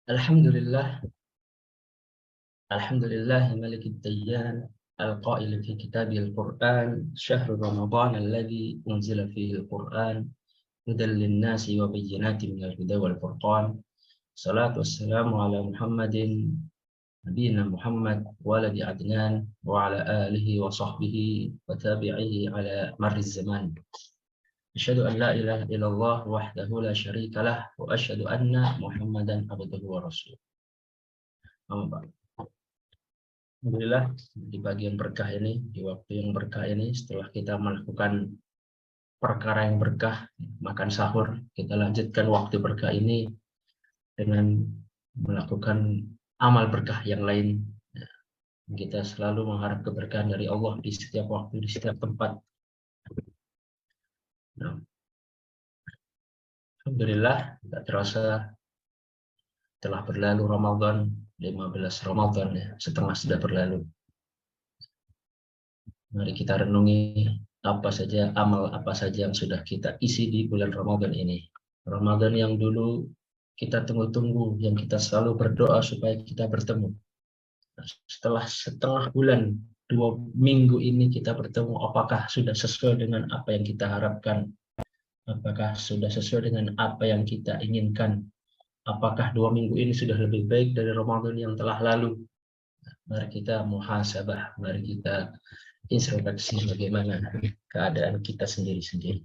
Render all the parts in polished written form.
Alhamdulillah, Alhamdulillah Malikid Dayyan Al-Qail fi Kitabil Quran Syahrul Ramadan alladzi unzila fihi Al-Quran hudan lin-nasi wa bayyinatin minal huda wal furqan. Salatu wassalamu ala Muhammadin nabiyina Muhammad waladi Adnan wa ala alihi wa sahbihi wa tabi'ihi ala marriz zaman. Asyhadu an la ilaha illallah wahdahu la syarika lah wa asyhadu anna Muhammadan abduhu wa rasuluh. Amma ba'd. Alhamdulillah di bagian berkah ini, di waktu yang berkah ini, setelah kita melakukan perkara yang berkah, makan sahur, kita lanjutkan waktu berkah ini dengan melakukan amal berkah yang lain. Kita selalu mengharap keberkahan dari Allah di setiap waktu, di setiap tempat. Nah, Alhamdulillah, tidak terasa telah berlalu Ramadan, 15 Ramadan ya, setengah sudah berlalu. Mari kita renungi amal apa saja yang sudah kita isi di bulan Ramadan ini. Ramadan yang dulu kita tunggu-tunggu, yang kita selalu berdoa supaya kita bertemu. Setelah setengah bulan, 2 minggu ini kita bertemu, apakah sudah sesuai dengan apa yang kita harapkan? Apakah sudah sesuai dengan apa yang kita inginkan? Apakah 2 minggu ini sudah lebih baik dari Ramadan yang telah lalu? Mari kita muhasabah, mari kita introspeksi bagaimana keadaan kita sendiri-sendiri.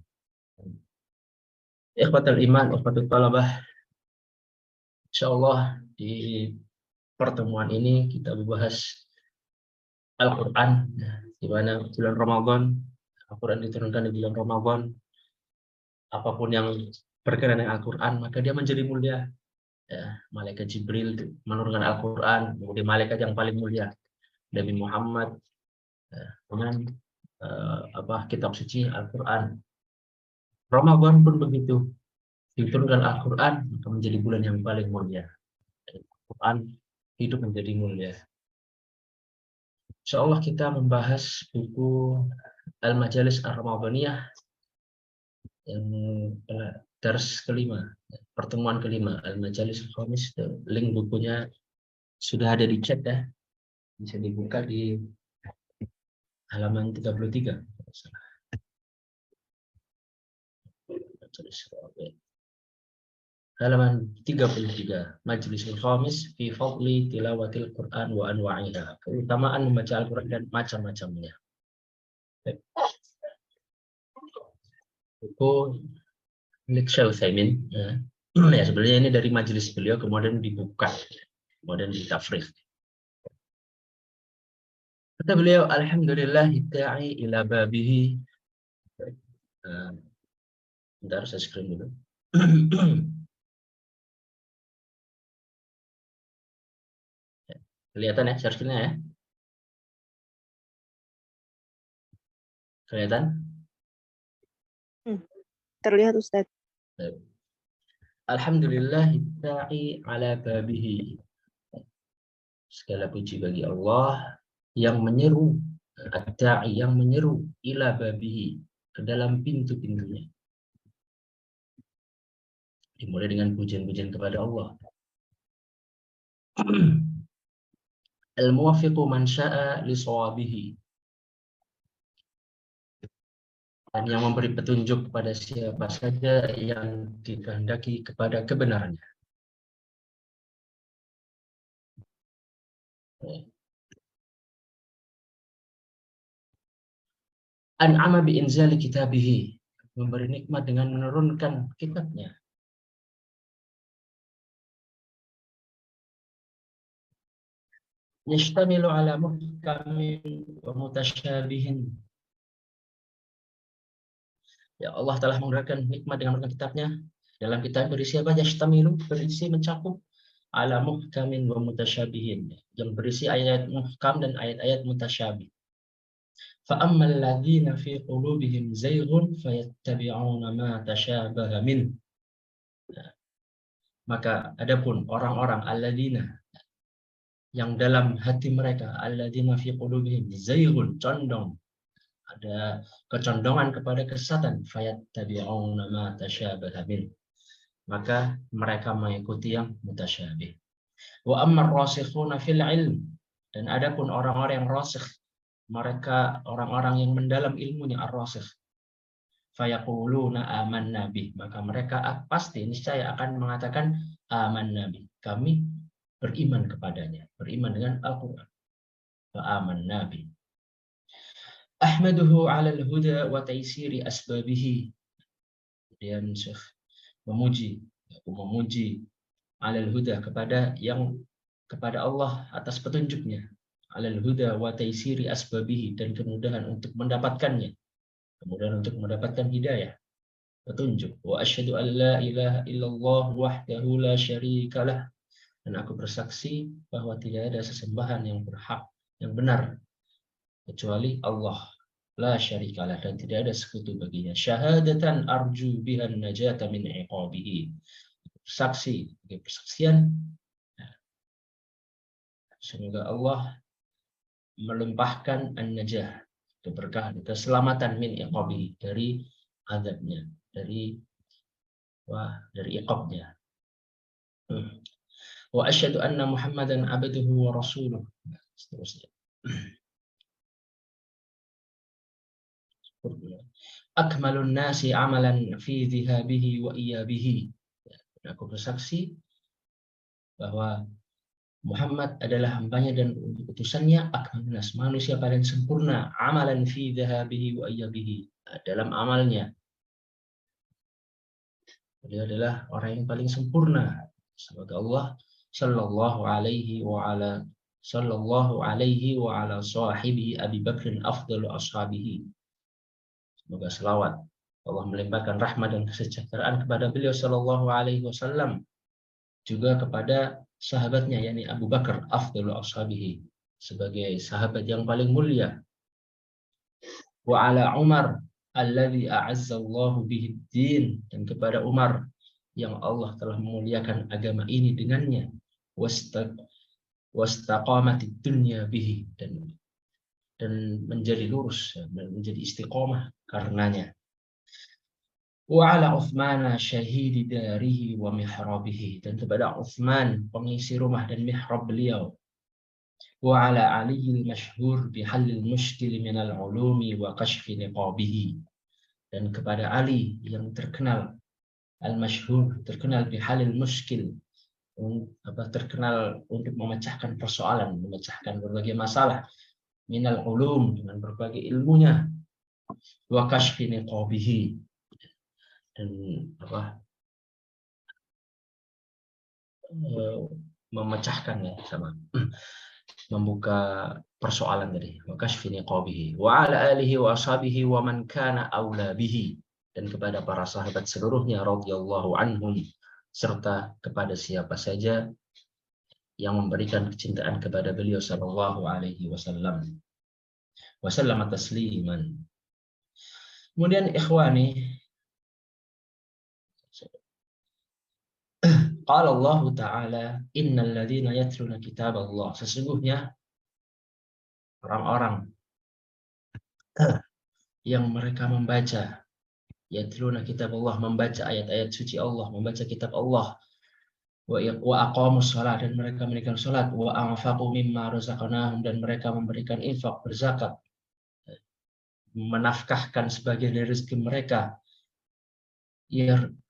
Ikhwatul iman, ikhwatul talabah, insyaallah di pertemuan ini kita membahas Al-Quran, di mana bulan Ramadan, Al-Quran diturunkan di bulan Ramadan. Apapun yang berkenaan dengan Al-Quran, maka dia menjadi mulia. Ya, Malaikat Jibril menurunkan Al-Quran, kemudian malaikat yang paling mulia, Nabi Muhammad, dengan kitab suci Al-Quran. Ramadan pun begitu, diturunkan Al-Quran, maka menjadi bulan yang paling mulia. Al-Quran hidup menjadi mulia. Insyaallah kita membahas buku Al-Majalis Ar-Ramadaniyah yang dars kelima, pertemuan kelima, Al-Majalis Al-Khamis. Link bukunya sudah ada di chat ya, bisa dibuka di halaman 33. Halaman 33, Majlisul Khamis fi fadli tilawatil Quran wa anwa'iha. Keutamaan membaca Al-Quran dan macam-macamnya. Buku milik Syekh Utsaimin. Ya, sebenarnya ini dari majelis beliau, kemudian dibuka, kemudian ditafrigh. Kata beliau, alhamdulillah da'i ila babihi. Bentar, saya screen dulu. Kelihatan ya share-nya ya? Kelihatan? Terlihat Ustaz. Alhamdulillah da'i ala babihi. Segala puji bagi Allah yang menyeru, ad-da'i yang menyeru ila babihi, ke dalam pintu-pintunya. Dimulai dengan pujian-pujian kepada Allah. Al-muwaffiqu man sya'a li shawabihi. Dan yang memberi petunjuk kepada siapa saja yang dikehendaki kepada kebenarannya. An'ama bi inzali kitabihi, memberi nikmat dengan menurunkan kitabnya. Yashtamilu ala muhkamin wa mutasyabihin. Ya, Allah telah menggunakan nikmat dengan menurunkan kitabnya. Dalam kitab berisi apa? Yashtamilu, berisi mencakup ala muhkamin wa mutasyabihin, yang berisi ayat muhkam dan ayat-ayat mutasyabih. فَأَمَّا الَّذِينَ فِي قُلُوبِهِمْ زَيْغٌ فَيَتَّبِعُونَ مَا تَشَابَهَ مِنْهُ. Maka adapun orang-orang alladzina, yang dalam hati mereka, alladzina fi qulubihim zayghun, condong, ada kecondongan kepada kesesatan, fayattabi'una ma tasyabaha min, maka mereka mengikuti yang mutasyabih. Wa ammar rasikhuna fil ilm, dan adapun orang-orang yang rasikh, mereka orang-orang yang mendalam ilmunya ar-rasikh, fayaquluna amanna bih, maka mereka pasti niscaya akan mengatakan amanna bih, kami beriman kepadanya, beriman dengan Al-Qur'an. Fa amanna bih. Ahmaduhu 'ala al-huda wa taysiri asbabihi. Kemudian Syekh memuji 'ala al-huda, kepada Allah atas petunjuknya, 'ala al-huda wa taysiri asbabihi, dan kemudahan untuk mendapatkannya, kemudahan untuk mendapatkan hidayah, petunjuk. Wa asyhadu an la ilaha illallah wahdahu la syarikalah, dan aku bersaksi bahwa tidak ada sesembahan yang berhak, yang benar kecuali Allah, la syarikalah, dan tidak ada sekutu baginya. Syahadatan arju bihan najata min iqabihi, saksi, persaksian semoga Allah melimpahkan an-najah, keberkahan, keselamatan, min iqabihi, dari azabnya, dari iqabnya. Wa asyhadu anna Muhammadan abduhu wa rasuluh. Seterusnya. Akmalun nasi amalan fi dhihabihi wa iyabihi. Aku bersaksi bahwa Muhammad adalah hambanya dan utusannya, akmalun nas, manusia paling sempurna, amalan fi dhihabihi wa iyabihi, dalam amalnya. Dia adalah orang yang paling sempurna. Semoga Allah sallallahu alaihi wa ala sahibihi Abi Bakrin afdalu ashabihi. Semoga selawat Allah melimpahkan rahmat dan kesejahteraan kepada beliau sallallahu alaihi wasallam, juga kepada sahabatnya, yakni Abu Bakar afdalu ashabihi, sebagai sahabat yang paling mulia. Wa ala Umar alladzi a'azza Allahu bihi din, dan kepada Umar yang Allah telah memuliakan agama ini dengannya. Wastaqamatid dunya bihi, dan menjadi lurus, menjadi istiqomah karenanya. Wa ala Uthman syahidi darihi wa mihrabihi, dan kepada Uthman pengisi rumah dan mihrab beliau. Wa ala Ali al-masyhur bihallil mushkil min al-ulumi wa kashfi niqabihi, dan kepada Ali yang terkenal, al-masyhur, terkenal bihalil mushkil, terkenal untuk memecahkan persoalan, memecahkan berbagai masalah, minal ulum, dengan berbagai ilmunya, wa kashfi niqabihi, dan memecahkan, ya sama, membuka persoalan tadi, wa kashfi niqabihi, wa ala alihi wa ashabihi wa man kana aula bihi, dan kepada para sahabat seluruhnya radhiyallahu anhum, serta kepada siapa saja yang memberikan kecintaan kepada beliau sallallahu alaihi wasallam. Wasallam tasliman. Kemudian ikhwani, qala Allah Ta'ala, innal ladzina yatluna kitab Allah, sesungguhnya orang-orang yang mereka membaca, yatluna kitab Allah, membaca ayat-ayat suci Allah, membaca kitab Allah, wa aqamus shalah, dan mereka mendirikan salat, wa anfaqu mimma razaqnahum, dan mereka memberikan infak, berzakat, menafkahkan sebagian dari rezeki mereka,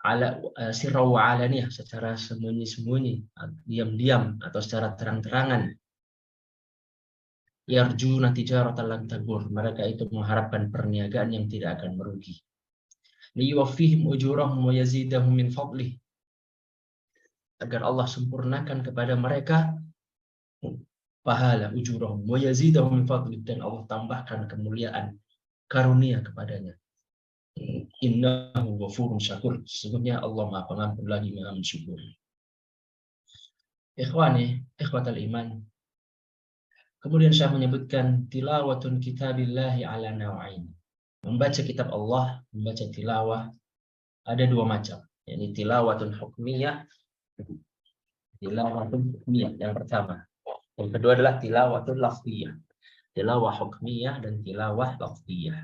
ala sirra wa alaniyah, secara sembunyi-sembunyi, diam-diam atau secara terang-terangan. Yarjuna tijaratan lan tabur, mereka itu mengharapkan perniagaan yang tidak akan merugi. Liyuwaffihim ujurahum wa yazidahum min fadlih, agar Allah sempurnakan kepada mereka pahala, ujurahum wa yazidahum min fadlih, dan Allah tambahkan kemuliaan karunia kepadanya. Innahu ghafurun syakur, sesungguhnya Allah Maha Pengampun lagi Maha Mensyukur. Ikhwani, ikhwatal iman. Kemudian saya menyebutkan tilawatun kitabillahi ala naw'ain. Membaca kitab Allah, membaca tilawah, ada dua macam. Yakni tilawatun hukmiyah, tilawatun hukmiyah yang pertama. Yang kedua adalah tilawatun lafziyah. Tilawah hukmiyah dan tilawah lafziyah.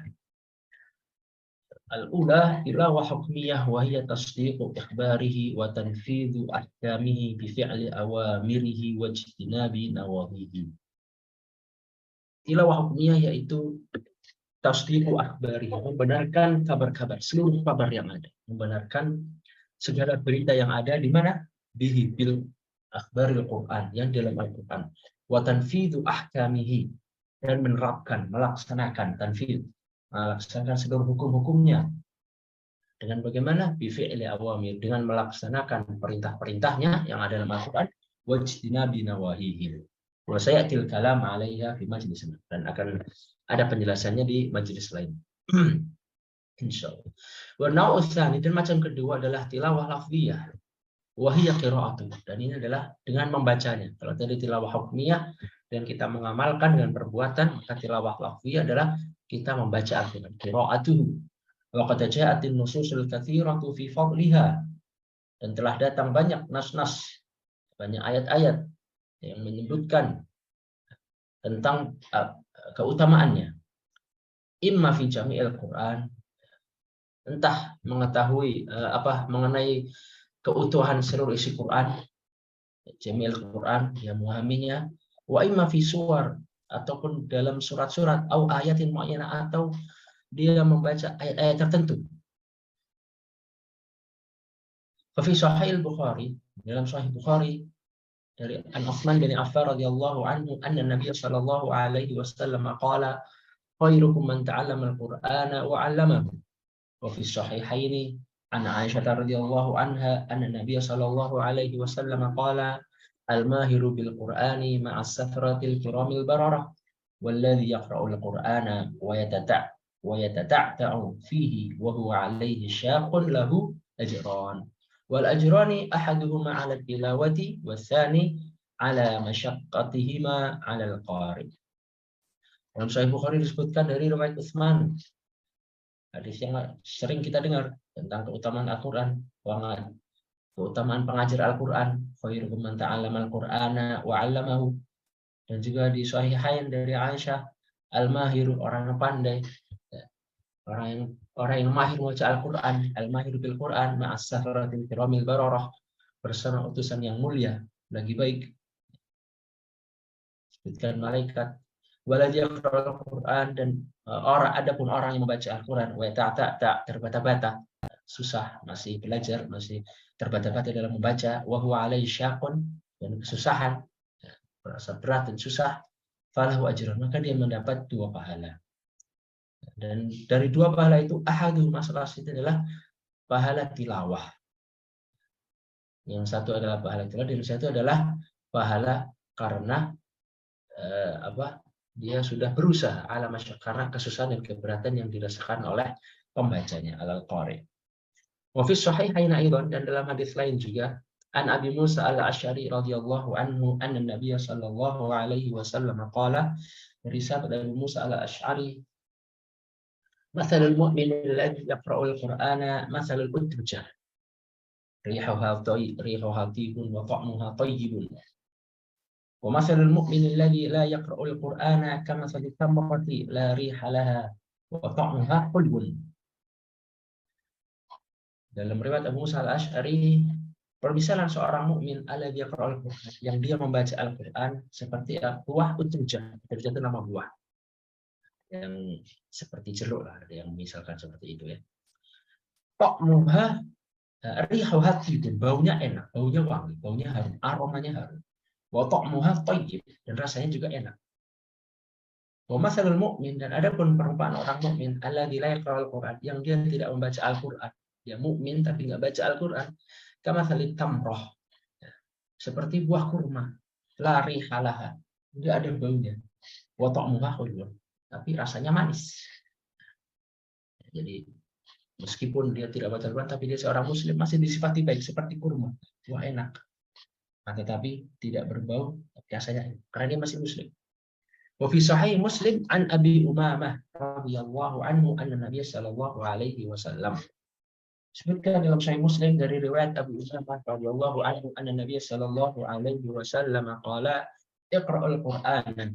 Al-ula tilawah hukmiyah wa hiya tasdiqu ikhbarihi wa tanfidhu ahkamihi bi fi'li awamirihi wa ijtinabi nawahihi. Tilawah hukmiyah yaitu tasdiqu akhbarihi, membenarkan kabar-kabar, seluruh kabar yang ada, membenarkan segala berita yang ada di mana? Bihi bil akhbaril Quran, yang dalam Al-Quran. Wa tanfidhu ahkamihi, dan menerapkan, melaksanakan tanfidh, melaksanakan seluruh hukum-hukumnya. Dengan bagaimana? Bifi'li awamir, dengan melaksanakan perintah-perintahnya yang ada dalam Al-Quran, wajtinabi nawahihi. Wa sayatil kalam 'alaiha fi majlis, dan akan ada penjelasannya di majelis lain. Insyaallah. Wa nau'u tsani, dan macam kedua adalah tilawah lafziyah. Wa hiya qira'atu, dan ini adalah dengan membacanya. Kalau tadi tilawah hukmiyah dan kita mengamalkan dengan perbuatan, maka tilawah lafziyah adalah kita membaca Al-Qur'an. Qira'atuhu. Wa qad ja'atin nususul katsiratu fi fadliha, dan telah datang banyak nas-nas, banyak ayat-ayat yang menyebutkan tentang keutamaannya. Imma fi jami'il Qur'an, entah mengetahui mengenai keutuhan seluruh isi Quran, jami'il Quran, yang memahaminya, wa imma fi suwar, ataupun dalam surat-surat, au ayatin mu'ayyanah, atau dia membaca ayat-ayat tertentu. Fa fi Sahih Bukhari, dalam Sahih Bukhari dari An Utsman bin Affan radhiyallahu anhu, anna Nabiy sallallahu alaihi wasallam qala, khairukum man ta'allama al-Qur'ana wa 'allamahu. Wa fi Sahihaini an Aisyah radhiyallahu anha anna Nabiy sallallahu alaihi wasallam qala, al-mahiru bil Qur'ani ma'as safratil kiramil bararah walladhi yaqra'ul Qur'ana wa yatata'ta'u fihi wa huwa 'alaihi syaqqun lahu ajran. Wal ajrani ahaduhuma 'ala tilawati watsani 'ala masyaqqatihima 'ala al-qari. Dalam Sahih Bukhari disebutkan dari riwayat Utsman, hadis yang sering kita dengar tentang keutamaan Al-Quran, keutamaan pengajar Al-Quran, khairukum man ta'allama al-Qur'ana wa 'allamahu. Dan juga di Sahihain dari Aisyah, al-mahiru, orang yang pandai, orang yang mahir membaca Al-Quran, al-mahiru bil Quran ma'as safaratil kiramil bararah, bersama utusan yang mulia lagi baik, disebutkan malaikat. Waladhi yaqra'ul Quran, dan adapun orang yang membaca Al-Quran, wa ta'ta' terbata-bata, susah, masih belajar, masih terbata-bata dalam membaca, wa huwa 'alaihi syaqqun, dan kesusahan, merasa berat dan susah, falahu ajrun, maka dia mendapat 2 pahala. Dan dari 2 pahala itu, ahadu masalah itu adalah pahala tilawah. Yang satu adalah pahala tilawah, dan yang satu adalah pahala karena dia sudah berusaha, ala masyak, karena kesusahan dan keberatan yang dirasakan oleh pembacanya, al-qari. Wa fi sahihain aidan, dan dalam hadis lain juga, an Abi Musa al-Asy'ari radhiyallahu anhu anna Nabiy sallallahu alaihi wasallam qala, dari sahabat Abu Musa al-Asy'ari, mathalul mu'min alladhi yaqra'ul Qur'ana mathalul utbah, rihuha tayyibun wa ta'muha tayyibun. Wa mathalul mu'min alladhi la yaqra'ul Qur'ana kamathali tamrati la riha laha wa ta'muha hulwun. Dalam riwayat Abu Musa al-Asy'ari, permisalan seorang mukmin alladzi yaqra'ul Qur'an, yang dia membaca Al-Qur'an, seperti buah utujah. Utujah itu nama buah yang seperti jeruk lah, ada yang misalkan seperti itu ya. Ta'muha rihuha tayyibun, baunya enak, baunya wangi, baunya harum, aromanya harum. Wa ta'muha tayyib, dan rasanya juga enak. Wa matsalul mu'min, dan adapun perumpamaan orang mukmin alladzi la yaqra'ul Qur'an, yang dia tidak membaca Al-Qur'an. Dia mukmin tapi nggak baca Al-Qur'an. Kamatsalit tamroh, seperti buah kurma, la riha laha, enggak ada baunya. Wa ta'muha hulwun, tapi rasanya manis. Jadi meskipun dia tidak baca Al-Qur'an, tapi dia seorang muslim, masih disifati baik seperti kurma, buah enak. Tetapi tidak berbau, tapi rasanya enak, karena dia masih muslim. Wa fi sahih Muslim an Abi Umamah radhiyallahu anhu anna Nabiy sallallahu alaihi wasallam, sebutkan dalam Sahih Muslim dari riwayat Abu Umamah radhiyallahu anhu anna Nabiy sallallahu alaihi wasallam qala, iqra'ul Qur'ana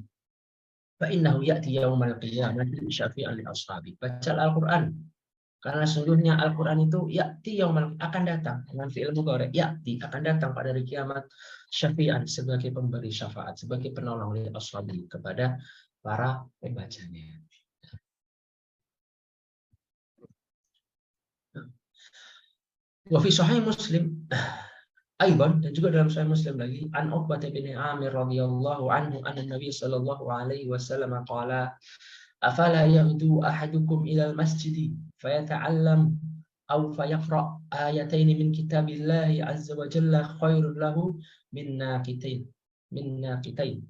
fa innahu ya'ti yaumal qiyamati syafi'an li ashabi. Baca Al-Qur'an, Karena sungguhnya Al-Quran itu ya'ti yaumal akan datang dengan fi'il mudhari, ya'ti akan datang pada hari kiamat, syafi'an sebagai pemberi syafaat, sebagai penolong li ashabi kepada para pembacanya. Wa fi sahih Muslim Aidan, dan juga dalam Sahih Muslim lagi, an Uqbah bin Amir radhiyallahu anhu anna Nabi sallallahu alaihi wasallam qala afala yaghdu ahadukum ila al-masjid fayata'allam aw fayaqra ayatayn min kitabillahi azza wa jalla khairun lahu min naqitain min naqitain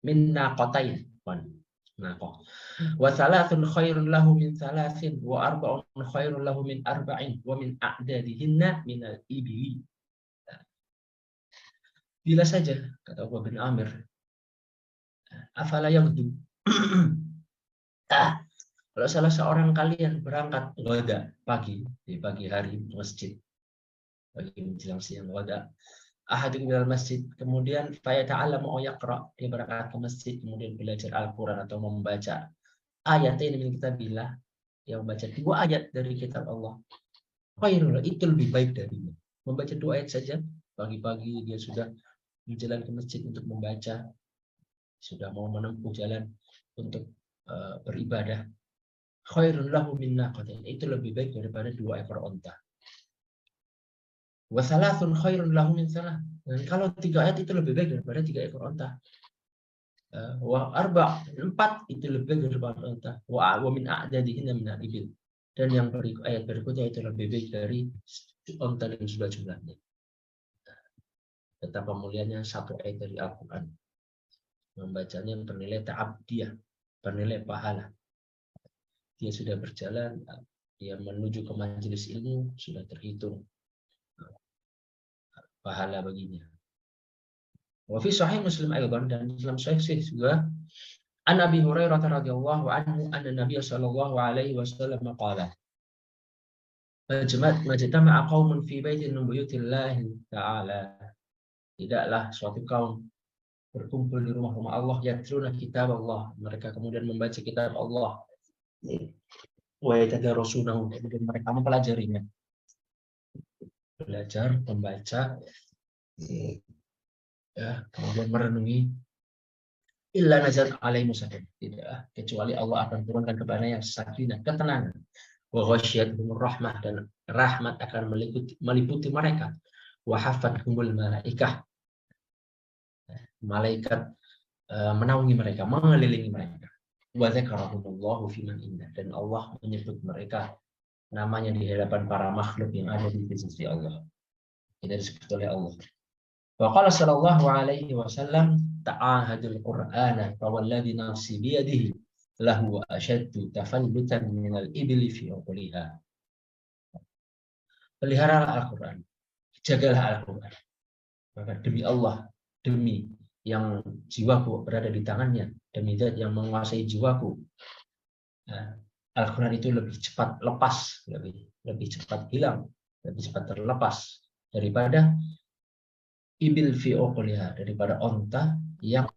min naqatain naqah wa thalathun khairun lahu min thalathin wa arba'un khairun lahu min arba'in wa min a'dadihinna min al-ibli. Bila saja, kata Uqbah bin Amir, afala yaghdu. Kalau salah seorang kalian berangkat ghada pagi, di pagi hari ke masjid, pagi menjelang siang ghada, ahadun ilal masjid, kemudian fayata'allamu aw yaqra, dia berangkat ke masjid kemudian belajar Al-Qur'an atau membaca ayat ini min kitabillah, yang membaca 2 ayat dari kitab Allah. Khairul, itu lebih baik darinya. Membaca 2 ayat saja pagi-pagi dia sudah berjalan ke masjid untuk membaca, sudah mau menempuh jalan untuk beribadah. Khairun lahu min naqatin, itu lebih baik daripada 2 ekor onta. Wa thalathun khairun lahu min salah, dan kalau 3 ayat itu lebih baik daripada 3 ekor onta. Wa arba' 4 itu lebih baik daripada onta. Wa min a'dadihinna min al-ibil, dan yang ayat berikutnya itu lebih baik dari onta dan jumlah-jumlahnya. Betapa mulianya 1 ayat dari Al-Quran. Membacanya bernilai ta'abdiyah, bernilai pahala. Dia sudah berjalan, dia menuju ke majelis ilmu, sudah terhitung pahala baginya. Wa fi sahih Muslim aidan, dan dalam sahih juga an Abi Hurairah radhiyallahu anhu anna Nabiy sallallahu alaihi wasallam qala majtama'a qaumun fi baitin min buyutillahi ta'ala, tidaklah suatu kaum berkumpul di rumah-rumah Allah, yatluna kitab Allah, mereka kemudian membaca kitab Allah, wa yatadarasunahu, kemudian mereka mempelajarinya, belajar, membaca, ya, kemudian merenungi, illa nazal alaihi sakinah, tidak kecuali Allah akan turunkan kepadanya sakinah, ketenangan, wa ghasyiyatuhumur rahmah, dan rahmat akan meliputi mereka, wa hafathumul malaikah, malaikat menaungi mereka, mengelilingi mereka, wa dzakarahumullahu fiman indah, dan Allah menyebut mereka namanya di hadapan para makhluk yang ada di sisi Allah, tidak disebut oleh Allah. Wa qala sallallahu alaihi wasallam ta'ahadul qur'ana fa walladhi nafsi bi yadihi lahu ashaddu tafallutan minal ibli fi uquliha. Peliharalah Al-Quran, jagalah Al-Quran, maka demi Allah, demi yang jiwaku berada di tangannya, demi zat yang menguasai jiwaku, Al-Quran itu lebih cepat lepas, lebih cepat hilang, lebih cepat terlepas daripada ibil fi uquliha, daripada onta yang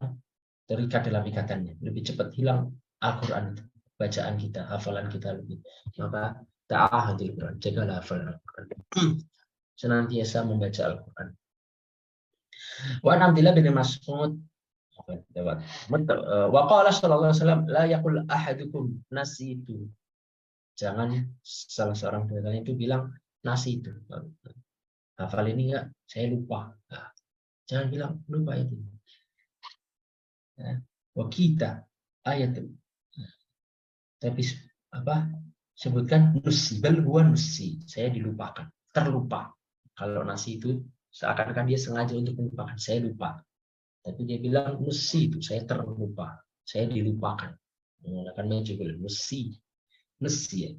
terikat dalam ikatannya. Lebih cepat hilang Al-Quran, bacaan kita, hafalan kita lebih. Maka ta'ahadil Quran, jagalah hafalan Al-Quran, senantiasa membaca Al-Quran. Wa an Abdillah bin Mas'ud wa qala sallallahu alaihi wasallam la yaqul ahadukum nasitu, jangan salah seorang dari kalian itu bilang nasitu, hafal ini enggak, saya lupa. Jangan bilang lupa itu. Wa kita ayat, tapi sebutkan nusi, bal huwa nusi, saya dilupakan, terlupa. Kalau nasi itu seakan-akan dia sengaja untuk melupakan, saya lupa. Tapi dia bilang nusi itu, saya terlupa, saya dilupakan. Menggunakan majhul, nusi ya.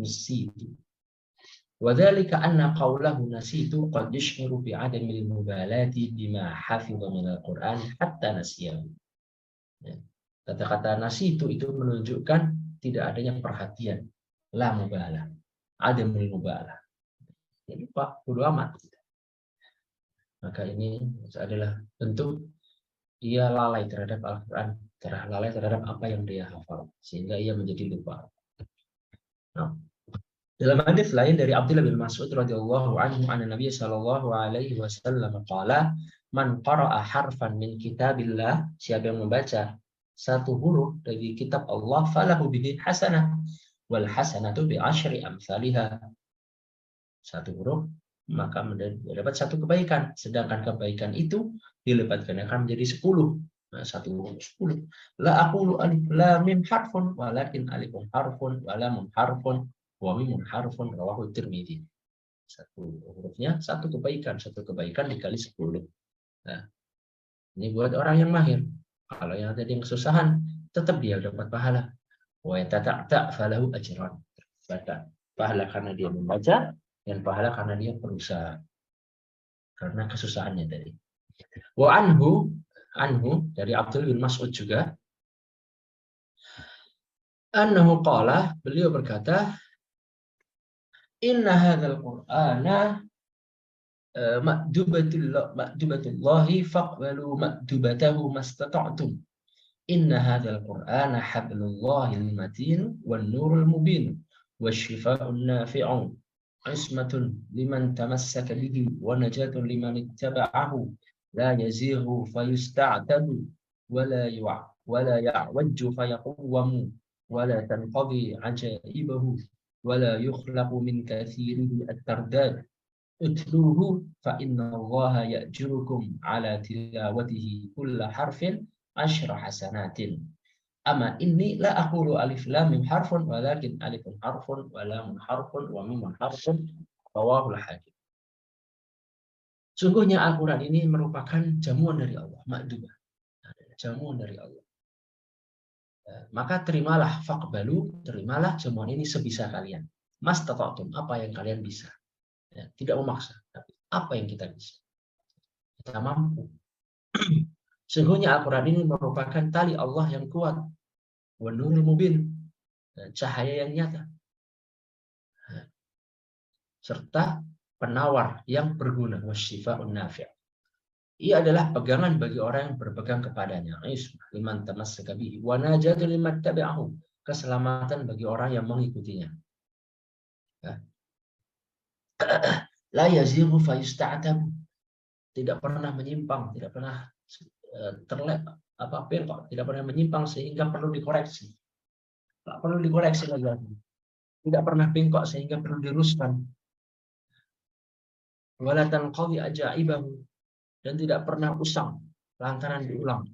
Nusi itu. Wa dzalika anna qawlahu nasitu qad yush'iru bi 'adamil mubalati bima hafidha min al-Qur'an hatta nasiyahu. Kata-kata nasitu itu menunjukkan tidak adanya perhatian, la mubalah, adamul mubalah. Ya lupa, bodo amat. Maka ini adalah bentuk dia lalai terhadap Al-Quran, lalai terhadap apa yang dia hafal, sehingga ia menjadi lupa. Nah, dalam hadis lain dari Abdullah bin Mas'ud radhiyallahu anhu anna Nabi sallallahu alaihi wasallam qala man qara'a harfan min kitabillah, siapa yang membaca satu huruf dari kitab Allah, falahu bihi hasanah wal hasanatu bi asyri amsalihha. Satu huruf maka mendapat satu kebaikan, sedangkan kebaikan itu dilipat gandakan menjadi 10. Nah, satu huruf 10. La aqulu alif lam mim harfun walakin alifun harfun wa lamun harfun wa mimun harfun, rawahu Tirmidzi. Satu hurufnya satu kebaikan dikali 10. Nah, ini buat orang yang mahir. Kalau yang tadi yang kesusahan, tetap dia dapat pahala. Wa yata'ta falahu ajran. Pahala karena dia membaca dan pahala karena dia berusaha. Karena kesusahannya tadi. Wa anhu dari Abdul bin Mas'ud juga, annahu qala, beliau berkata, inna hadzal qur'ana ma'dubatullahi faqbalu ma'dubatahu mastata'tum. Inna hadzal qur'ana hablullahil matin wan nurul mubin wasyifa'un nafi'un ismatun liman tamassaka bihi wa najatun liman ittaba'ahu la yazighu fayusta'tabu wala ya'wajju fayaqwamu wala tanqadi ajaibahu wala yukhlaqu min kathirihi at-tardad utluhu fa inna allaha ya'jurukum ala tilawatihi kulla harfin asyra hasanatin. Ama inni la aqulu alif lam mim harfun walakin alifun harfun wa lamun harfun wa mimun harfun, rawahul Hakim. Sungguhnya Al-Quran ini merupakan jamuan dari Allah, ma'dubah, jamuan dari Allah. Maka terimalah, faqbalu, terimalah jamuan ini sebisa kalian. Mastata'tum, apa yang kalian bisa. Ya, tidak memaksa, tapi apa yang kita bisa. Kita mampu. Sungguhnya Al-Quran ini merupakan tali Allah yang kuat. Wa nurul mubin, cahaya yang nyata. Serta penawar yang berguna. Wasyifa'un nafi'. Ia adalah pegangan bagi orang yang berpegang kepadanya. Liman tamassaka bihi wa najatun liman tabi'ahu. Keselamatan bagi orang yang mengikutinya. La yazighu fayusta'tabu. Tidak pernah menyimpang, tidak pernah tidak pernah menyimpang sehingga perlu dikoreksi. Tak perlu dikoreksi lagi. Tidak pernah bengkok sehingga perlu diluruskan. Wala tanqadi ajaibahu, dan tidak pernah usang lantaran diulang.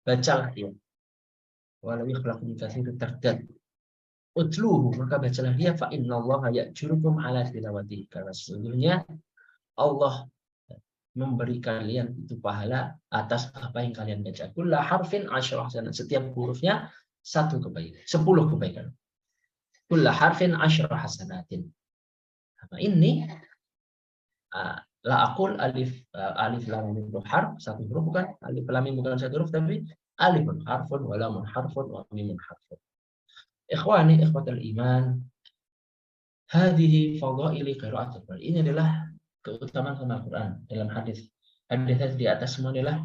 Bacalah dia. Wala yukhlaqu min katsirin tardad. Utluhu, maka bacalah dia, fa innallaha ya'jurukum ala tilawati, karena sesungguhnya Allah memberi kalian itu pahala atas apa yang kalian baca. Kullu harfin asyra hasanat, setiap hurufnya 1 kebaikan, 10 kebaikan. Kullu harfin asyra hasanatin. Nah, ini la aqul alif lam mim harf, 1 huruf, bukan alif lam mim bukan 1 huruf, tapi alifun harfun wa lamun harfun wa mimun harfun. Ikhwani ikhwatul iman, hadhihi fadhaili qira'atul Quran. Ini adalah keutamaan Al-Quran. Dalam hadis di atas semua adalah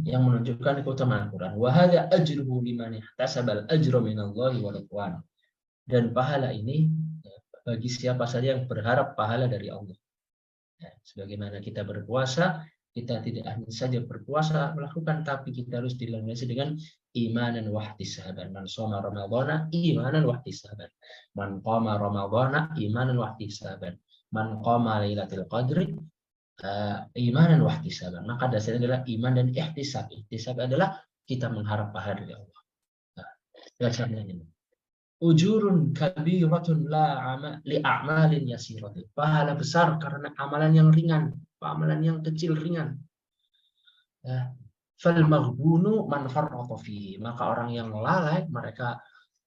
yang menunjukkan keutamaan Al-Quran. Wa hadza ajruhu liman ihtasaba al-ajra minallahi wa ridwan. Dan pahala ini bagi siapa saja yang berharap pahala dari Allah. Ya, sebagaimana kita berpuasa, kita tidak hanya saja berpuasa melakukan, tapi kita harus dilandasi dengan imanan wa ihtisaban. Man shoma ramadhana imanan wa ihtisaban. Man qama ramadhana imanan wa ihtisaban. Man qama lailatul qadri imanan wa ihtisaban. Maka dasarnya adalah iman dan ihtisab. Ihtisab adalah kita mengharap pahala dari Allah. Nah, dasarnya ini. Ujurun kabiratun li a'malin yasiratin. Pahala besar karena amalan yang ringan, amalan yang kecil ringan. Fal maghbunu man farrata fihi. Maka orang yang lalai, mereka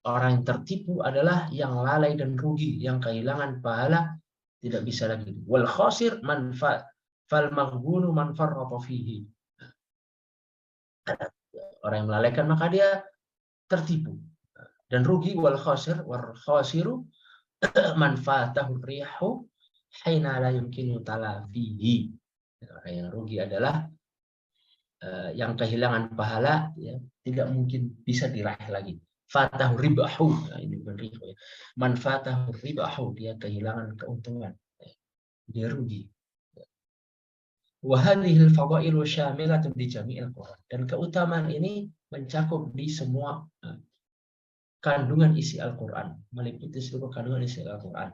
orang yang tertipu adalah yang lalai dan rugi, yang kehilangan pahala, tidak bisa lagi. Wal khasir man fal maghbunu man farrata fihi. Orang yang melalaikan maka dia tertipu dan rugi. Wal khasiru man fatahu rihu hina la yumkinu talafihi. Orang yang rugi adalah yang kehilangan pahala, ya, tidak mungkin bisa diraih lagi fatahu ribahu. Nah, ini bukan riba ya. Man fatahu ribahu, dia kehilangan keuntungan. Dia rugi. Wa hadhil fadailu syamilatun di jami'il Qur'an. Dan keutamaan ini mencakup di semua kandungan isi Al-Qur'an, meliputi seluruh kandungan isi Al-Qur'an.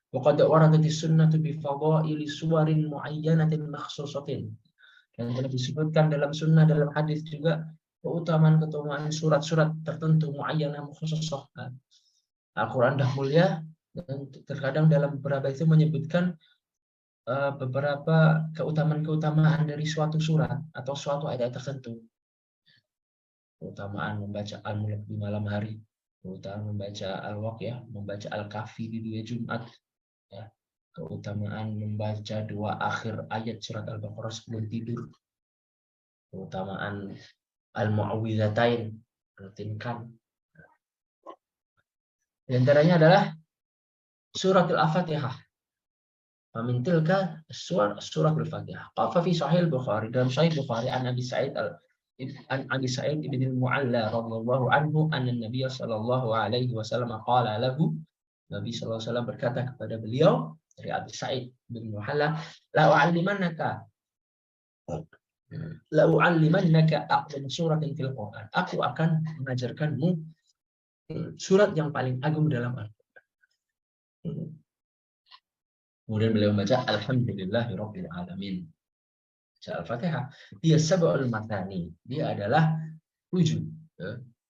Wa qad waradat as-sunnatu bi fadaili suwarin muayyanatin makhsusatin. Dan telah disebutkan dalam sunnah, dalam hadis juga keutamaan-keutamaan surat-surat tertentu muayyanah khususah. Al-Quran dah mulia, dan terkadang dalam beberapa itu menyebutkan beberapa keutamaan-keutamaan dari suatu surat atau suatu ayat tertentu. Keutamaan membaca Al-Mulk di malam hari, keutamaan membaca Al-Waqiah, membaca Al-Kahfi di 2 Jumat, ya. Keutamaan membaca 2 akhir ayat surat Al-Baqarah sebelum tidur, keutamaan Al-Mu'awwidzatain, rutinkan. Di antaranya adalah surat Al-Fatihah. Min tilka surat Al-Fatihah. Qafa fi Sahih Bukhari, dalam Sahih Bukhari an Abi Sa'id ibn al-Mu'alla radhiyallahu anhu anna Nabi sallallahu alaihi wasallam qala lahu, Nabi sallallahu alaihi wasallam berkata kepada beliau dari Abi Sa'id bin Mu'alla, la u'allimannaka a'zam suratin fil Qur'an. Aku akan mengajarkanmu surat yang paling agung dalam Al-Qur'an. Kemudian beliau membaca Alhamdulillahirabbil alamin. Al-Fatihah. Dia sab'ul mathani. Dia adalah 7.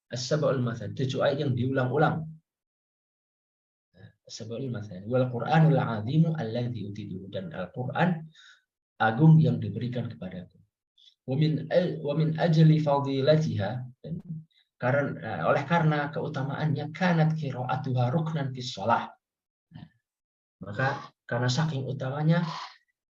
As-sab'ul mathani, 7 ayat yang diulang-ulang. As-sab'ul mathani. Wal Qur'anul 'azimu alladzi utitu, dan Al-Qur'an agung yang diberikan kepadaku. Wa min ajli fadilatiha, oleh karena keutamaannya, kanat qira'atuha ruknan fis shalah. Maka karena saking utamanya,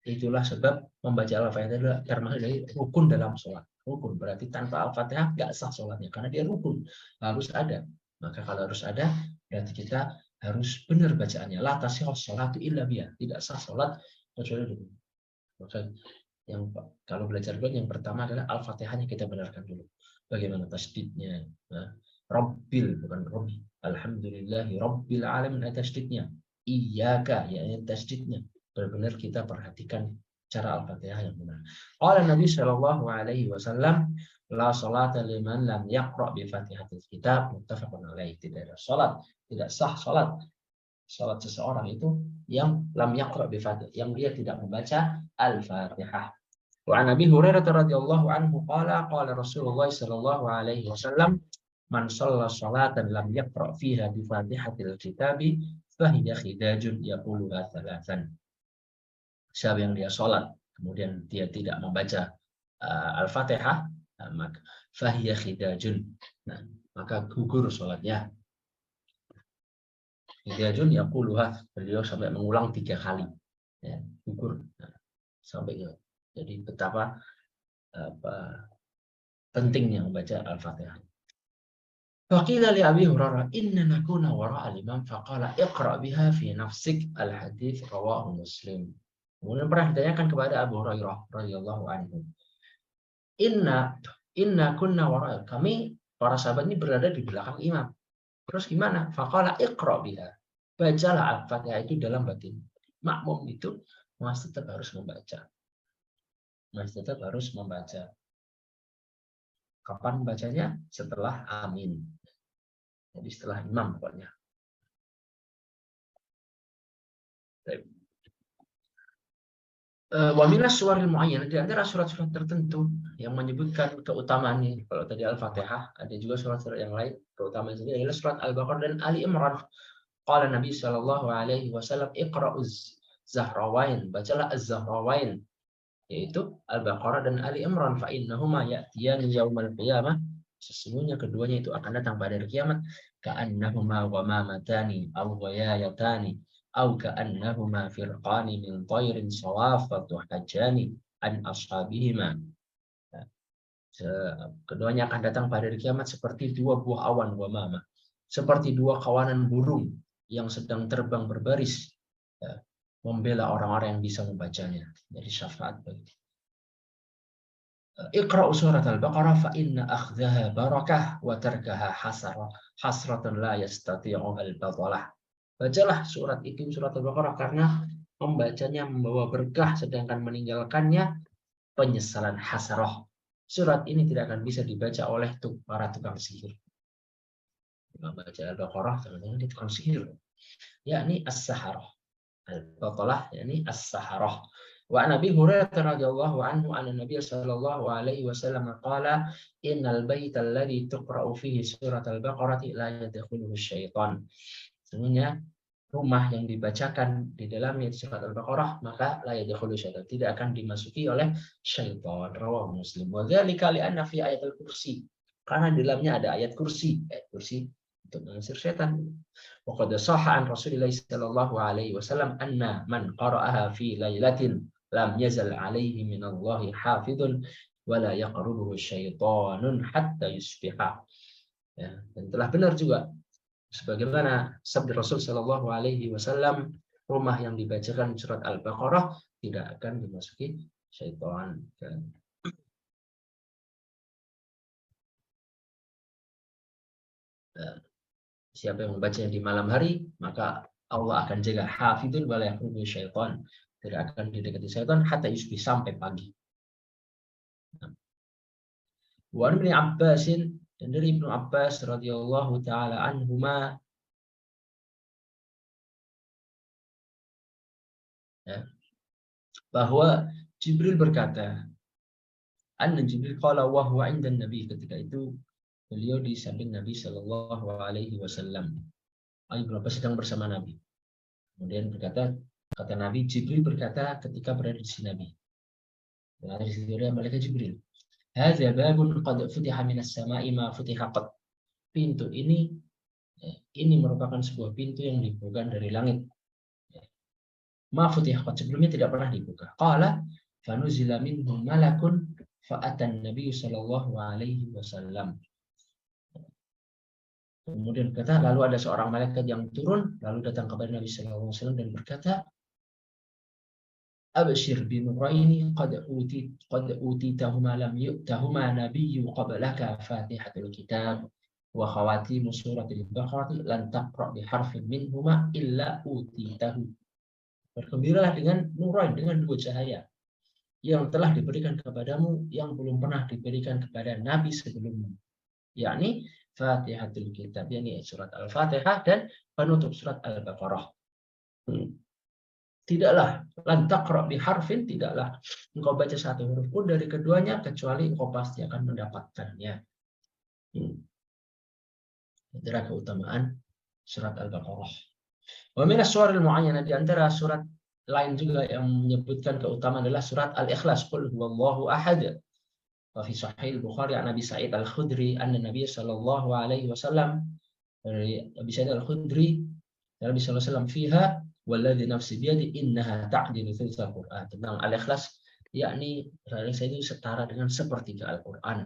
itulah sebab membaca Al-Fatihah adalah termasuk dari rukun dalam sholat. Rukun berarti tanpa Al-Fatihah nggak sah sholatnya, karena dia rukun, harus ada. Maka kalau harus ada, berarti kita harus benar bacaannya. La tasihhu sholatu illa biha, tidak sah sholat kecuali rukun. Maka kalau belajar Quran, yang pertama adalah Al-Fatihahnya kita benarkan dulu. Bagaimana tasdidnya? Rabbil, bukan Rabbi. Alhamdulillahi Rabbil alamin, tasdidnya. Iyyaka, ya tasdidnya. Benar-benar kita perhatikan cara Al-Fatihah yang benar. Qala Nabi sallallahu alaihi wasallam, la salata liman lam yaqra bi Fatihatil Kitab, muttafaqun alaihi. Tidak ada salat, tidak sah salat seseorang itu yang lam yaqra bi Fatihah, yang dia tidak membaca Al-Fatihah. Wa an Abi Hurairah radhiyallahu anhu qala qala Rasulullah sallallahu alaihi wasallam, man shalla salatan lam yaqra fiha bi Fatihatil Kitabi fahiya khidajun yaquluha thalathan. Siapa yang dia sholat kemudian dia tidak membaca Al-Fatihah, maka fahiya khidajun, maka gugur sholatnya. Khidajun yaquluha, beliau sampai mengulang 3 kali, ya, gugur, sampai jadi betapa pentingnya membaca Al-Fatihah. Faqila li Abi Hurairah inna nakuna wara'a al-imam faqala iqra' biha fi nafsik, al-hadits rawahu Muslim. Kemudian pernah ditanyakan kepada Abu Hurairah radhiyallahu anhu, inna kunna wara'a, kami para sahabat ini berada di belakang imam. Terus gimana? Faqala iqra' biha, bacalah Al-Fatihah itu dalam batin. Makmum itu masih tetap harus membaca. Masih tetap harus membaca. Kapan bacanya? Setelah amin. Jadi setelah imam pokoknya. Wa minas suwaril muayyan, di antara surat-surat tertentu yang menyebutkan keutamaan ini. Kalau tadi Al-Fatihah, ada juga surat-surat yang lain. Keutamaan ini adalah surat Al-Baqarah dan Ali Imran. Qala Nabi sallallahu alaihi wasallam, iqra'uz zahrawain, bacalah az-zahrawain, yaitu Al-Baqarah dan Ali Imran, fa innahuma ya'tiyani yaumal qiyamah, sesungguhnya keduanya itu akan datang pada hari kiamat, ka'annahuma ghamamatani aw ghayayatani aw ka'annahuma firqani min tayrin sawafatu hajani an ashabihima. Keduanya akan datang pada hari kiamat seperti 2 buah awan ghamamah, seperti 2 kawanan burung yang sedang terbang berbaris, membela orang-orang yang bisa membacanya. Jadi syafaat bagi. Iqra'u surat Al-Baqarah fa inna akhdaha barakah wa tarkaha hasarah hasratan la yastati'u al-batalah. Bacalah surat itu, surat Al-Baqarah, karena membacanya membawa berkah, sedangkan meninggalkannya penyesalan hasarah. Surat ini tidak akan bisa dibaca oleh para tukang sihir. Membaca Al-Baqarah jangan di tukang sihir, yakni as-saharah. Al-batalah yakni as-saharah. Wa Nabi Hurairah radhiyallahu anhu anna Nabiy sallallahu alaihi wasallam qala innal baita alladhi tuqra'u fihi surat al-Baqarah la yadkhuluhu syaitan. Sebenarnya rumah yang dibacakan di dalamnya surat Al-Baqarah maka la yadkhulu syaitan, tidak akan dimasuki oleh syaitan. Rawahu Muslim. Wa dzalika li anna fi ayatul kursi, karena di dalamnya ada ayat kursi, kursi untuk mengusir setan. Wa qad shahha an Rasulillah sallallahu alaihi wasallam anna man qara'aha fi lailatin lam yazal alaihi minallahi hafidun wa la yaqrubuhu syaitanun hatta yusbiha. Ya, dan telah benar juga sebagaimana sabda Rasul Shallallahu Alaihi Wasallam, rumah yang dibacakan surat Al-Baqarah tidak akan dimasuki syaitan. Siapa yang membacanya di malam hari, maka Allah akan jaga hafidun wala yaqrubu syaitan, tidak akan didekati syaitan hatta yusbih, sampai pagi. Wa Ibnu Abbas, dan dari Ibnu Abbas radhiyallahu taala anhuma, bahwa Jibril berkata, anna Jibril qala wa huwa 'inda Nabi, ketika itu beliau di samping Nabi Shallallahu Alaihi Wasallam. Ibnu Abbas sedang bersama Nabi. Kemudian berkata, kata Nabi, Jibril berkata ketika berada di sisi Nabi. Berada di sisi malaikat Jibril. Hadza babun qad futiha minas sama'i ma futiha qad. Pintu ini merupakan sebuah pintu yang dibuka dari langit. Ma futiha qad, sebelumnya tidak pernah dibuka. Qala fanuzila minhum malakun fa'atan Nabi Shallallahu Alaihi Wasallam. Kemudian berkata, lalu ada seorang malaikat yang turun, lalu datang kepada Nabi Sallallahu Alaihi Wasallam dan berkata, Abshir bi nuraini qad utitahuma lam yu'tahuma nabiyyu qablaka Fatihatul Kitab wa khawatimu suratul Baqarah lan taqra' bi harfin minhuma illa utitahu. Bergembiralah dengan nurain, dengan dua cahaya yang telah diberikan kepadamu yang belum pernah diberikan kepada nabi sebelummu, yakni Fatihatul Kitab, yakni surat Al-Fatihah dan penutup surat Al-Baqarah. Tidaklah lan taqra' bi harfin, tidaklah engkau baca satu huruf pun dari keduanya kecuali engkau pasti akan mendapatkannya. Itulah keutamaan surat Al-Baqarah. Wa min as-suwaril mu'ayyanah, di antara surat lain juga yang menyebutkan keutamaan adalah surat Al-Ikhlas, qul huwallahu ahad. Wa fi sahih Bukhari an Abi Sa'id Al-Khudri anna Nabi sallallahu alaihi wasallam, dari Abi Sa'id Al-Khudri, Nabi sallallahu alaihi wasallam, fiha walladzi nafsi biyadi innaha ta'dilu thulutsal Qur'an. Tentang Al-Ikhlas, yakni saya itu setara dengan sepertiga Al-Qur'an.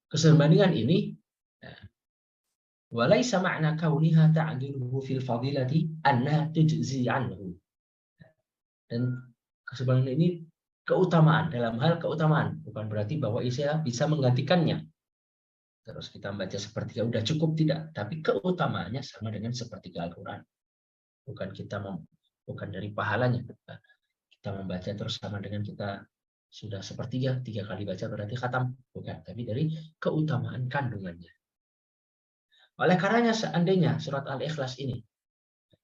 Kesebandingan ini walaisa ma'na kauniha ta'diluhu fil fadilati annaha tujzi anhu. Dan kesebandingan ini keutamaan, dalam hal keutamaan, bukan berarti bahwa Isa bisa menggantikannya. Terus kita membaca sepertiga udah cukup, tidak, tapi keutamaannya sama dengan sepertiga Al-Qur'an. Bukan dari pahalanya. Kita membaca terus sama dengan kita sudah sepertiga, 3 kali baca berarti khatam, bukan, tapi dari keutamaan kandungannya. Oleh karenanya seandainya surat Al-Ikhlas ini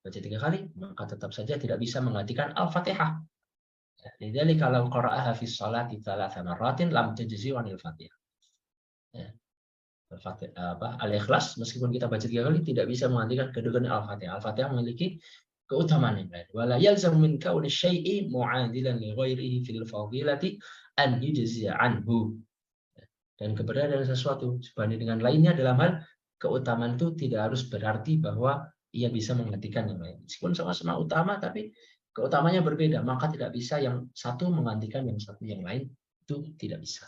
baca 3 kali, maka tetap saja tidak bisa menggantikan Al-Fatihah. Jadi kalau qara'aha fi sholati 3 marratin lam tajzi 'anil Fatihah. Al-Ikhlas meskipun kita baca 3 kali tidak bisa menggantikan kedudukan Al-Fatihah. Al-Fatihah memiliki keutamaan yang lain. Wala yalzam min kauni syai'i mu'adilan li ghairihi fil fadilati an yujzi 'anhu. Dan keberadaan sesuatu sebanding dengan lainnya dalam hal keutamaan itu tidak harus berarti bahwa ia bisa menggantikan yang lain. Meskipun sama-sama utama, tapi keutamanya berbeda, maka tidak bisa yang satu menggantikan yang satu, yang lain itu tidak bisa.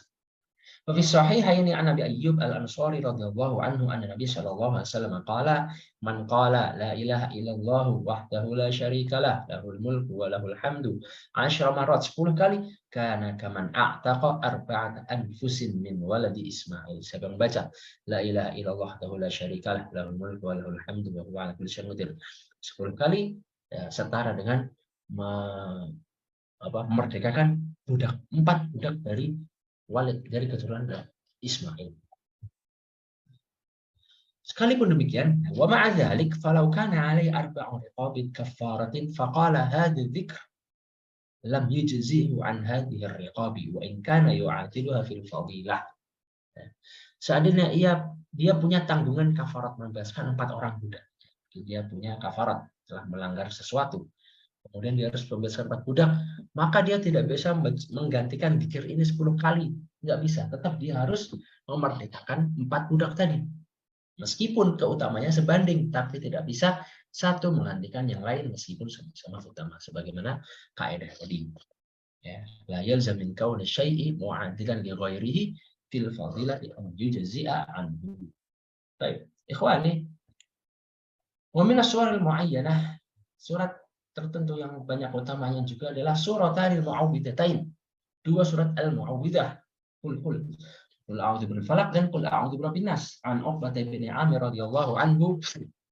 Wa fi sahihaini an Abi Ayyub Al-Ansari radhiyallahu anhu anna Nabi sallallahu alaihi wasallam qala man qala la ilaha illallah wahdahu la syarika lah lahul mulku wa lahul hamdu 10 marat 10 kali kana kaman a'taqa arba'at anfusin min waladi Ismail. Siapa yang baca la ilaha illallah wahdahu la syarika lah lahul mulku wa lahul hamdu wa huwa ala kulli syai'in qadir 10 kali ya, setara dengan memerdekakan budak 4 budak dari Walid dari keturunan Ismail. Sekalipun demikian, wa ma'a dzalik falau kana 'alai arba'u riqabin kaffaratin faqala hadhi dzikr lam yujzihu an hadhihi ar-riqabi wa in kana yu'adiluha fil fadilah. Seandainya dia punya tanggungan kafarat membebaskan 4 orang budak. Dia punya kafarat telah melanggar sesuatu. Kemudian dia harus membebaskan 4 budak, maka dia tidak bisa menggantikan dzikir ini 10 kali. Nggak bisa, tetap dia harus memerdekakan 4 budak tadi. Meskipun keutamanya sebanding, tapi tidak bisa satu menggantikan yang lain meskipun sama-sama utama. Sebagaimana kaidah tadi. Ya, la yalzam min kauni syai'i mu'adilan li ghairihi fil fadilati an yujzi'a anhu. Baik, ikhwani. Wa min as-suwar al-mu'ayyanah, surat tertentu yang banyak utamanya juga adalah suratanil mu'awwidhatain. 2 surat al-mu'awwidhah. Qul a'udzu birabbil falaq dan qul a'udzu birabbin nas. An Uqbah bin Amir radhiyallahu anhu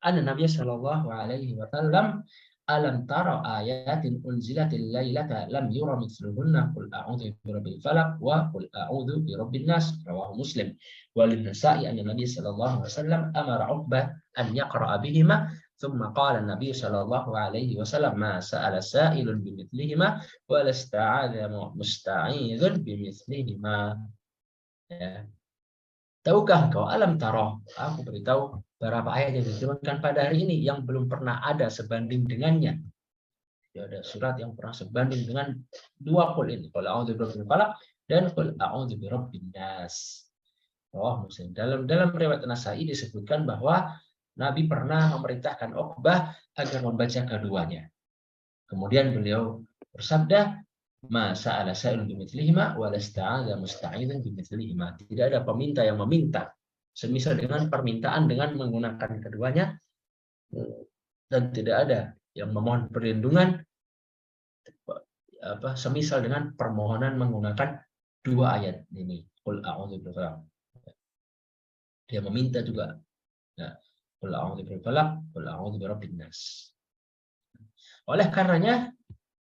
anna Nabiy sallallahu alaihi wasallam alam tara ayatin unzilatil lailata lam yura mithluhunna qul a'udzu birabbil falaq wa qul a'udzu birabbin nas. Rawahu Muslim. Wal Nasa'i anna Nabiy sallallahu alaihi wasallam amara Uqbah an yaqra'a bihima. ثم قال النبي صلى الله عليه وسلم ما سأل سائل بمثلهما ولا استعاذ مستعيذ بمثلهما. Ya. Tahukah engkau alam taroh? Aku beritahu beberapa ayat yang diturunkan pada hari ini yang belum pernah ada sebanding dengannya. Ya, ada surat yang pernah sebanding dengan 2 qul ini. Qul a'udzu birabbil falaq dan qul a'udzu birabbin nas. Oh, Muslim. Dalam riwayat Nasa'i disebutkan bahwa Nabi pernah memerintahkan Uqbah agar membaca keduanya. Kemudian beliau bersabda, "Ma sa'ala sa'ilun bimithlihima wa lasta'adza musta'idzan bimithlihima." Tidak ada peminta yang meminta semisal dengan permintaan dengan menggunakan keduanya, dan tidak ada yang memohon perlindungan semisal dengan permohonan menggunakan 2 ayat ini. Qul a'udzu birabbil falaq. Dia meminta juga. Nah, Qul a'udzu birabbil falaq, qul a'udzu birabbin nas. Oleh karenanya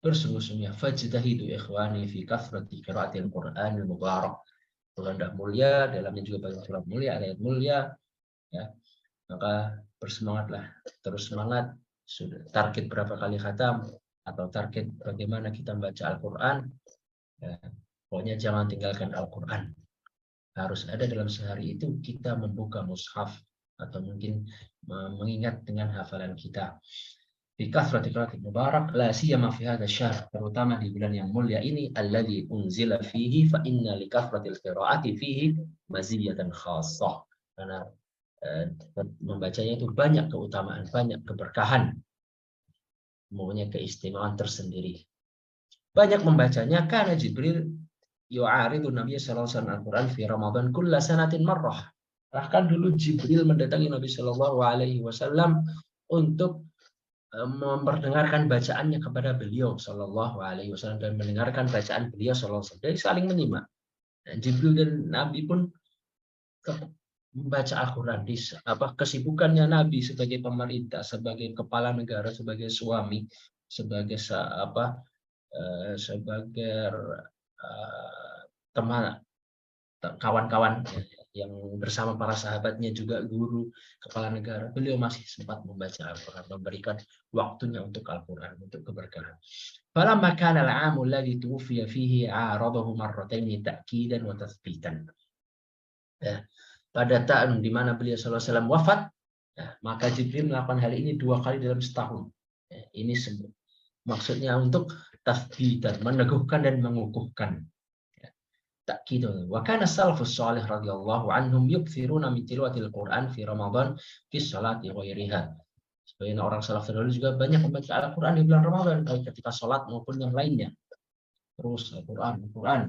bersungguh-sungguh fajtahidu ikhwani fi kathrati qiraatil Qur'anil mubarak. Bulan mulia, dalamnya juga banyak surat mulia, ayat mulia, ya. Maka bersemangatlah, terus semangat. Sudah target berapa kali khatam atau target bagaimana kita membaca Al-Qur'an. Ya, pokoknya jangan tinggalkan Al-Qur'an. Harus ada dalam sehari itu kita membuka mushaf atau mungkin mengingat dengan hafalan kita. Fi kathrati qiraatil mubarak la siyama fi hadzal syahr, terutama di bulan yang mulia ini alladzi unzila fihi fa inna li kathratil qiraati fihi maziyatan khassah. Karena membacanya itu banyak keutamaan, banyak keberkahan, mempunyai keistimewaan tersendiri. Banyak membacanya karena Jibril yu'aridu Nabi sallallahu alaihi wasallam Al-Qur'an fi Ramadan kulla sanatin marrah. Bahkan dulu Jibril mendatangi Nabi Shallallahu Alaihi Wasallam untuk memperdengarkan bacaannya kepada beliau Shallallahu Alaihi Wasallam dan mendengarkan bacaan beliau Shallallahu Alaihi Wasallam. Jadi saling menyimak. Dan Jibril dan Nabi pun membaca Al-Quran. Kesibukannya Nabi sebagai pemerintah, sebagai kepala negara, sebagai suami, sebagai teman, kawan-kawan yang bersama para sahabatnya, juga guru, kepala negara, beliau masih sempat membaca Al-Quran, memberikan waktunya untuk Al-Quran, untuk keberkahan. Falamma kana al-'amu alladhi tuwfiya fihi 'aradahu marrataini ta'kidan wa tathbitan. Ya, pada tahun di mana beliau sallallahu alaihi wasallam wafat, ya, maka Jibril melakukan hal ini 2 kali dalam setahun. Ya, ini maksudnya untuk tathbitan, meneguhkan dan mengukuhkan. Ta'kidun. Wa kana salafus salih radhiyallahu anhum yukthiruna min tilawatil Qur'an fi Ramadan fi sholati ghairiha. Sebagian orang salaf terdahulu juga banyak membaca Al-Qur'an di bulan Ramadan, baik ketika salat maupun yang lainnya. Terus Al-Qur'an.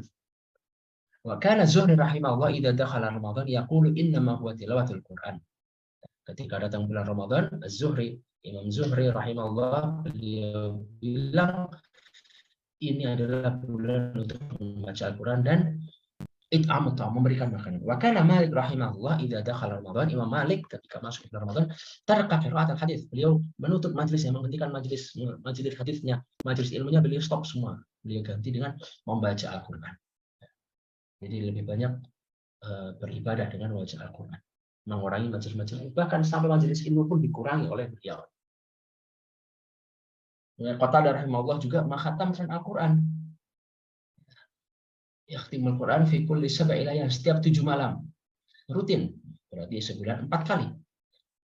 Wa kana Zuhri rahimahullah idza dakhala Ramadan yaqulu innama huwa tilawatul Quran. Ketika datang bulan Ramadan, Az-Zuhri, Imam Zuhri rahimahullah, beliau bilang ini adalah bulan untuk membaca Al-Quran dan it'amut ta'am, memberikan makanan. Wa kana Malik rahimahullah idza dakhala Ramadan, Imam Malik ketika masuk bulan Ramadan taraka qira'at al-hadis. Beliau menutup majelisnya, menghentikan majelis hadisnya, majelis ilmunya beliau stop semua. Beliau ganti dengan membaca Al-Quran. Jadi lebih banyak beribadah dengan membaca Al-Quran. Mengurangi majelis-majelis, bahkan sampai majelis ilmu pun dikurangi oleh beliau. Qatadah rahimahullah juga mengkhatamkan Al-Quran. Yakhtimul Quran fi kulli sab'i layal, setiap 7 malam. Rutin, berarti sebulan 4 kali.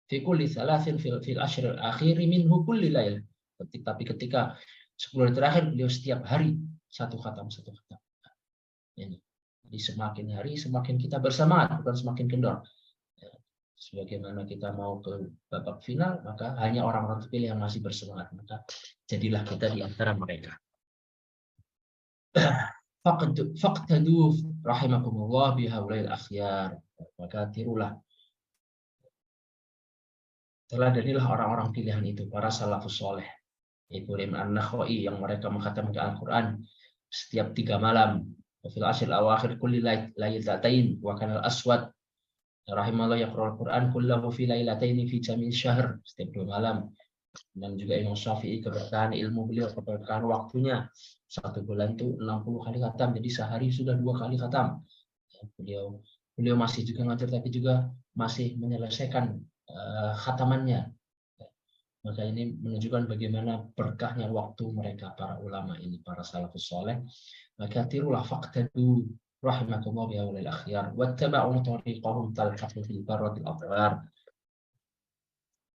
Fi kulli thalathin fil ashr al-akhir minhu kulli layal. Tapi ketika 10 hari terakhir beliau setiap hari satu khatam. Ini. Jadi semakin hari semakin kita bersemangat, bukan semakin kendor. Sebagaimana kita mau ke babak final, maka hanya orang-orang terpilih yang masih bersemangat. Maka jadilah kita di antara mereka. Faqtadu rahimakumullah bihaulail akhyar. Maka tirulah, teladanilah orang-orang pilihan itu, para salafus soleh. Ibrahim an-Nakhai yang mereka mengkhatamkan Al-Quran setiap 3 malam. Fil ashr al-awakhir kulli laylatain wa kana al-Aswad rahimahullah yaqra'ul Quran kullahu fi lailataini fi jami' syahr, setiap 2 malam. Dan juga Imam Syafi'i, keberkahan ilmu beliau, keberkahan waktunya, 1 bulan itu 60 kali khatam, jadi sehari sudah 2 kali khatam. Beliau masih juga ngajar, tapi juga masih menyelesaikan khatamannya. Maka ini menunjukkan bagaimana berkahnya waktu mereka, para ulama ini, para salafus soleh. Maka tirulah faqtadu rahimakumullah bihaulil akhyar wattaba'u tariqahum talhaqu fil barratil adhar.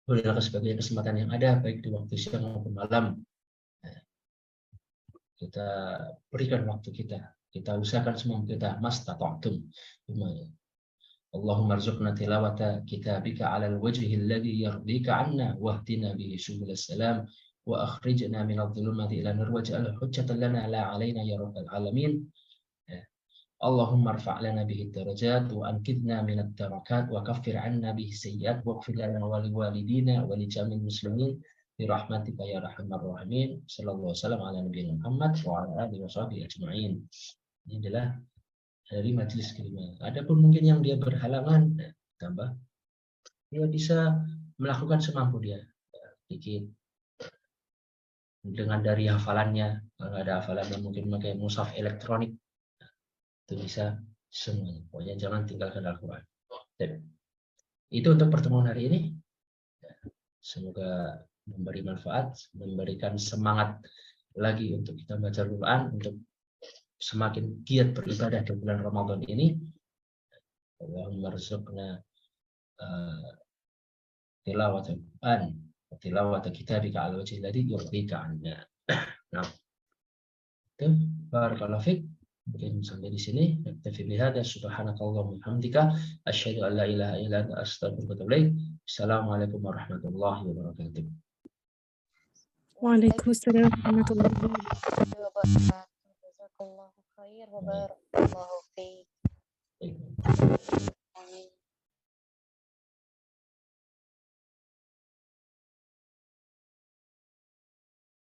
Berilah sebagai kesempatan yang ada, baik di waktu siang maupun malam. Kita berikan waktu kita usahakan semua kita mastata'tum. Allahumma arzuqna tilawata kitabika 'alal wajhi alladhi yardika 'anna wahdina bihi subul salam wa akhrijna minadh dhulumati ila nur waj'al hujjatan lana la 'alaina ya rabbal alamin. Allahumma rfa' lana bihi darajat wa ankidna minad darakat wa kaffir 'anna bihi sayyi'at wa ighfir lana wa liwalidina wa li jami'il muslimin bi rahmatika ya arhamar rahimin. Sallallahu alaihi wasallam ala nabiyina Muhammad wa ala alihi washabihi ajma'in. Ini adalah dari majelis kelima. Adapun mungkin yang dia berhalangan, tambah, dia bisa melakukan semampu dia, dikit dengan dari hafalannya. Kalau ada hafalannya mungkin pakai mushaf elektronik, itu bisa semuanya. Pokoknya jangan tinggalkan Al-Quran. Itu untuk pertemuan hari ini. Semoga memberi manfaat, memberikan semangat lagi untuk kita baca Al-Quran, untuk semakin giat beribadah di bulan Ramadan ini. Allahumma rzuqna tilawatul Quran wa tilawata kitabika ala wajhi alladhi yurdika 'anna. Nah, itu barakallahu fiik. Mungkin sampai di sini. Naktafi bihadza, subhanakallahumma wa bihamdika asyhadu an la ilaha illa anta astaghfiruka wa atubu ilaik. Assalamualaikum warahmatullahi wabarakatuh. Waalaikumsalam warahmatullahi wabarakatuh.